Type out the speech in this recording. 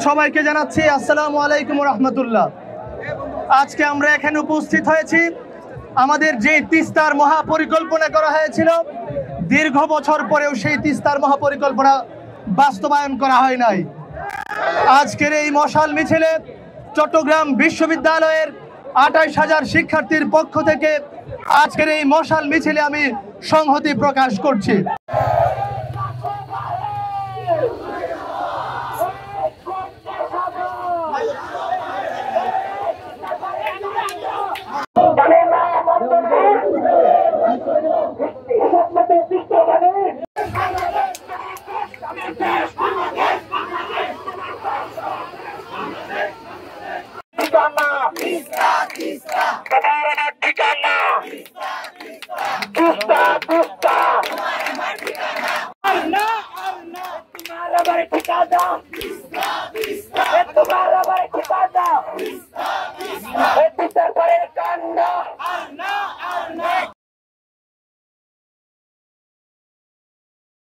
উপস্থিত সবাইকে জানাচ্ছি আসসালামু আলাইকুম ওয়া রাহমাতুল্লাহ। আজকে আমরা এখানে উপস্থিত হয়েছি আমাদের যে তিস্তার মহাপরিকল্পনা করা হয়েছিল, দীর্ঘ বছর পরেও সেই তিস্তার মহাপরিকল্পনা বাস্তবায়ন করা হয় নাই। আজকের এই মশাল মিছিলে চট্টগ্রাম বিশ্ববিদ্যালয়ের ২৮,০০০ শিক্ষার্থীর পক্ষ থেকে আজকের এই মশাল মিছিলে আমি সংহতি প্রকাশ করছি। तुम्हारा बड़े ठिकाना